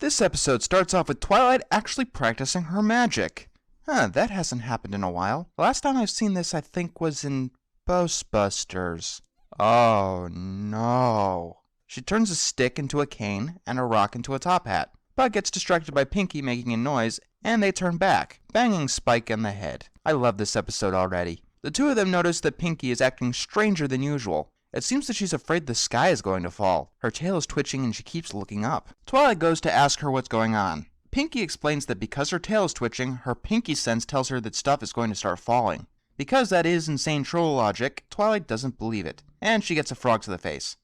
This episode starts off with Twilight actually practicing her magic. That hasn't happened in a while. The last time I've seen this, I think, was in Ghostbusters. Oh no. She turns a stick into a cane and a rock into a top hat, but gets distracted by Pinkie making a noise, and they turn back, banging Spike in the head. I love this episode already. The two of them notice that Pinkie is acting stranger than usual. It seems that she's afraid the sky is going to fall. Her tail is twitching and she keeps looking up. Twilight goes to ask her what's going on. Pinkie explains that because her tail is twitching, her Pinkie sense tells her that stuff is going to start falling. Because that is insane troll logic, Twilight doesn't believe it, and she gets a frog to the face.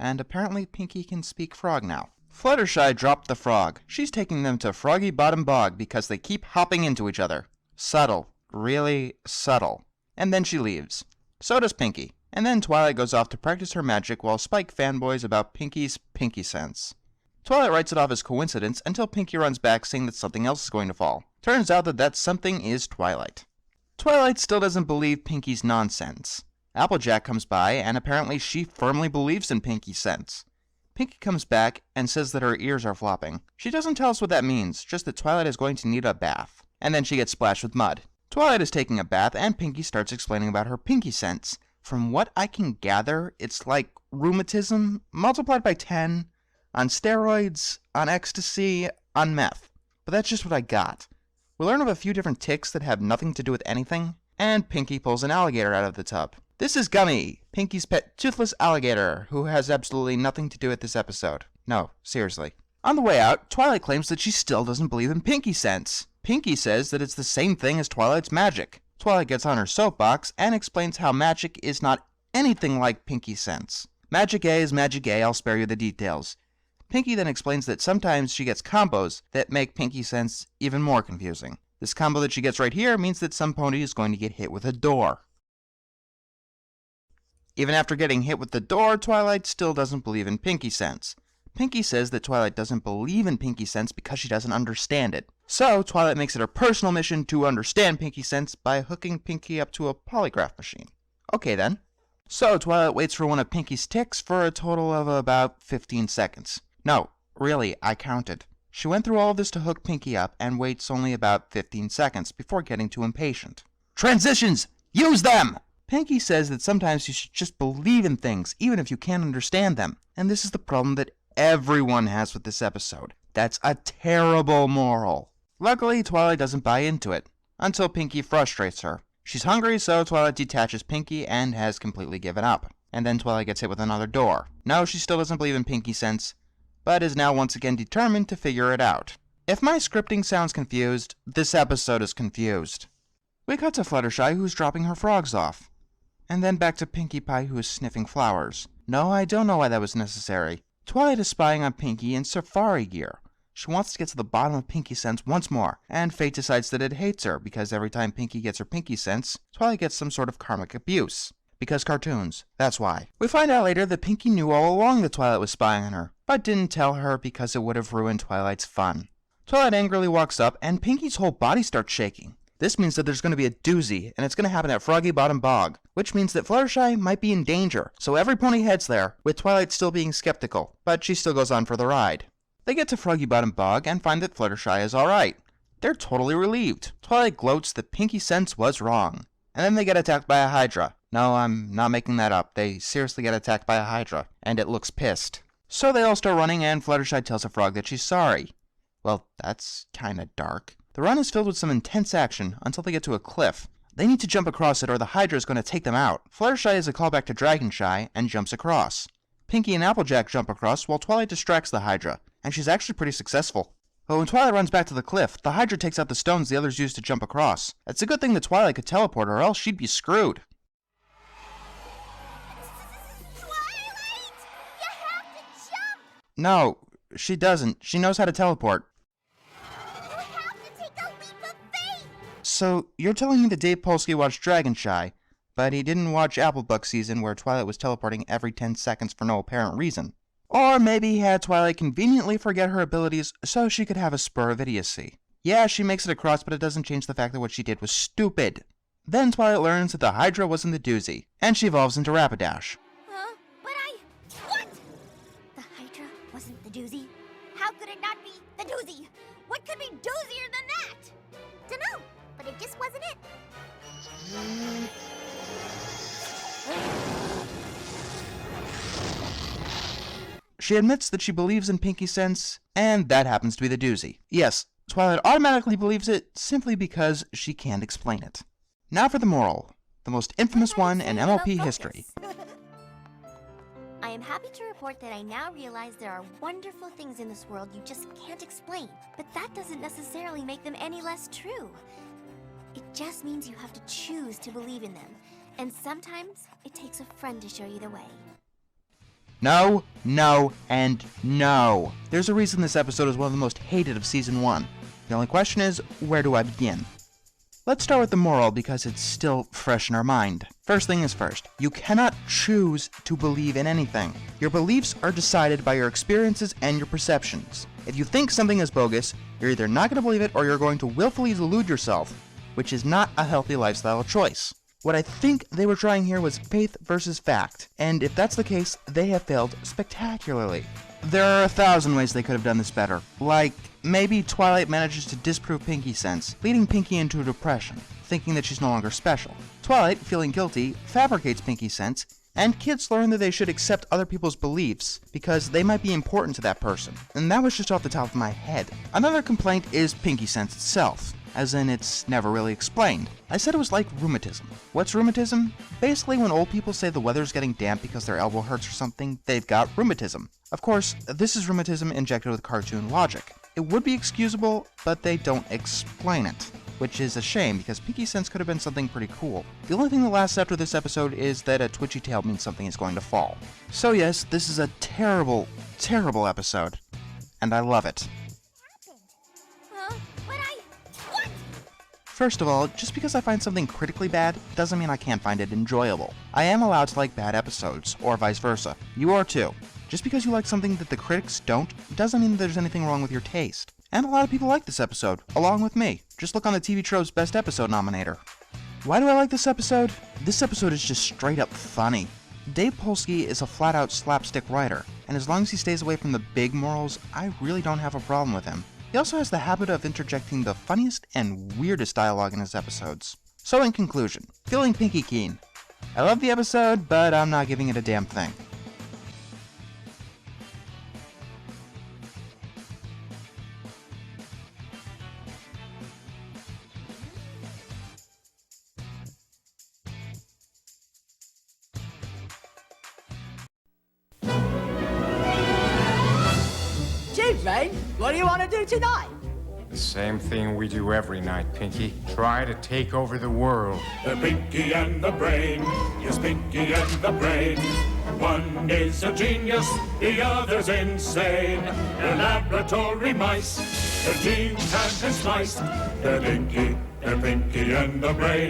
And apparently Pinkie can speak frog now. Fluttershy dropped the frog. She's taking them to Froggy Bottom Bog because they keep hopping into each other. Subtle. Really subtle. And then she leaves. So does Pinkie. And then Twilight goes off to practice her magic while Spike fanboys about Pinkie's Pinkie sense. Twilight writes it off as coincidence until Pinkie runs back saying that something else is going to fall. Turns out that something is Twilight. Twilight still doesn't believe Pinkie's nonsense. Applejack comes by and apparently she firmly believes in Pinkie's sense. Pinkie comes back and says that her ears are flopping. She doesn't tell us what that means, just that Twilight is going to need a bath. And then she gets splashed with mud. Twilight is taking a bath and Pinkie starts explaining about her Pinkie sense. From what I can gather, it's like rheumatism multiplied by 10, on steroids, on ecstasy, on meth. But that's just what I got. We learn of a few different ticks that have nothing to do with anything, and Pinkie pulls an alligator out of the tub. This is Gummy, Pinkie's pet toothless alligator, who has absolutely nothing to do with this episode. No, seriously. On the way out, Twilight claims that she still doesn't believe in Pinkie sense. Pinkie says that it's the same thing as Twilight's magic. Twilight gets on her soapbox and explains how magic is not anything like Pinkie sense. Magic A is magic A, I'll spare you the details. Pinkie then explains that sometimes she gets combos that make Pinkie sense even more confusing. This combo that she gets right here means that some pony is going to get hit with a door. Even after getting hit with the door, Twilight still doesn't believe in Pinkie sense. Pinkie says that Twilight doesn't believe in Pinkie sense because she doesn't understand it. So, Twilight makes it her personal mission to understand Pinkie sense by hooking Pinkie up to a polygraph machine. Okay then. So, Twilight waits for one of Pinkie's ticks for a total of about 15 seconds. No, really, I counted. She went through all of this to hook Pinkie up and waits only about 15 seconds before getting too impatient. Transitions! Use them! Pinkie says that sometimes you should just believe in things, even if you can't understand them. And this is the problem that everyone has with this episode. That's a terrible moral. Luckily, Twilight doesn't buy into it, until Pinkie frustrates her. She's hungry, so Twilight detaches Pinkie and has completely given up. And then Twilight gets hit with another door. No, she still doesn't believe in Pinkie sense, but is now once again determined to figure it out. If my scripting sounds confused, this episode is confused. We cut to Fluttershy, who's dropping her frogs off. And then back to Pinkie Pie, who is sniffing flowers. No, I don't know why that was necessary. Twilight is spying on Pinkie in safari gear. She wants to get to the bottom of Pinkie sense once more, and Fate decides that it hates her because every time Pinkie gets her Pinkie sense, Twilight gets some sort of karmic abuse. Because cartoons, that's why. We find out later that Pinkie knew all along that Twilight was spying on her, but didn't tell her because it would have ruined Twilight's fun. Twilight angrily walks up, and Pinkie's whole body starts shaking. This means that there's going to be a doozy, and it's going to happen at Froggy Bottom Bog, which means that Fluttershy might be in danger, so every pony heads there, with Twilight still being skeptical, but she still goes on for the ride. They get to Froggy Bottom Bog and find that Fluttershy is alright. They're totally relieved. Twilight gloats that Pinkie sense was wrong. And then they get attacked by a Hydra. No, I'm not making that up. They seriously get attacked by a Hydra, and it looks pissed. So they all start running, and Fluttershy tells a frog that she's sorry. Well, that's kinda dark. The run is filled with some intense action until they get to a cliff. They need to jump across it or the Hydra is going to take them out. Fluttershy is a callback to Dragonshy and jumps across. Pinkie and Applejack jump across while Twilight distracts the Hydra, and she's actually pretty successful. But when Twilight runs back to the cliff, the Hydra takes out the stones the others used to jump across. It's a good thing that Twilight could teleport or else she'd be screwed. Twilight! You have to jump! No, she doesn't. She knows how to teleport. You have to take a leap of faith! So, you're telling me that Dave Polsky watched Dragonshy, but he didn't watch Applebuck season where Twilight was teleporting every 10 seconds for no apparent reason. Or maybe he had Twilight conveniently forget her abilities so she could have a spur of idiocy. Yeah, she makes it across, but it doesn't change the fact that what she did was stupid. Then Twilight learns that the Hydra wasn't the doozy, and she evolves into Rapidash. Huh? But what? The Hydra wasn't the doozy? How could it not be the doozy? What could be doozier than that? Dunno, but it just wasn't it. She admits that she believes in Pinkie's sense, and that happens to be the doozy. Yes, Twilight automatically believes it simply because she can't explain it. Now for the moral, the most infamous one in MLP history. I am happy to report that I now realize there are wonderful things in this world you just can't explain, but that doesn't necessarily make them any less true. It just means you have to choose to believe in them, and sometimes it takes a friend to show you the way. No, no, and no. There's a reason this episode is one of the most hated of Season 1. The only question is, where do I begin? Let's start with the moral because it's still fresh in our mind. First thing is first, you cannot choose to believe in anything. Your beliefs are decided by your experiences and your perceptions. If you think something is bogus, you're either not going to believe it or you're going to willfully delude yourself, which is not a healthy lifestyle choice. What I think they were trying here was faith versus fact, and if that's the case, they have failed spectacularly. There are 1,000 ways they could have done this better, like maybe Twilight manages to disprove Pinkie's sense, leading Pinkie into a depression, thinking that she's no longer special. Twilight, feeling guilty, fabricates Pinkie's sense, and kids learn that they should accept other people's beliefs because they might be important to that person. And that was just off the top of my head. Another complaint is Pinkie's sense itself, as in it's never really explained. I said it was like rheumatism. What's rheumatism? Basically when old people say the weather's getting damp because their elbow hurts or something, they've got rheumatism. Of course, this is rheumatism injected with cartoon logic. It would be excusable, but they don't explain it, which is a shame because Pinkie's sense could have been something pretty cool. The only thing that lasts after this episode is that a twitchy tail means something is going to fall. So yes, this is a terrible, terrible episode, and I love it. What? First of all, just because I find something critically bad doesn't mean I can't find it enjoyable. I am allowed to like bad episodes, or vice versa. You are too. Just because you like something that the critics don't, doesn't mean there's anything wrong with your taste. And a lot of people like this episode, along with me. Just look on the TV Trove's Best Episode nominator. Why do I like this episode? This episode is just straight up funny. Dave Polsky is a flat-out slapstick writer, and as long as he stays away from the big morals, I really don't have a problem with him. He also has the habit of interjecting the funniest and weirdest dialogue in his episodes. So in conclusion, feeling Pinkie keen. I love the episode, but I'm not giving it a damn thing. Rain, what do you want to do tonight? The same thing we do every night, Pinkie. Try to take over the world. The Pinkie and the Brain, yes, Pinkie and the Brain. One is a genius, the other's insane. They're laboratory mice, their genes have been spliced. They're Pinkie and the Brain.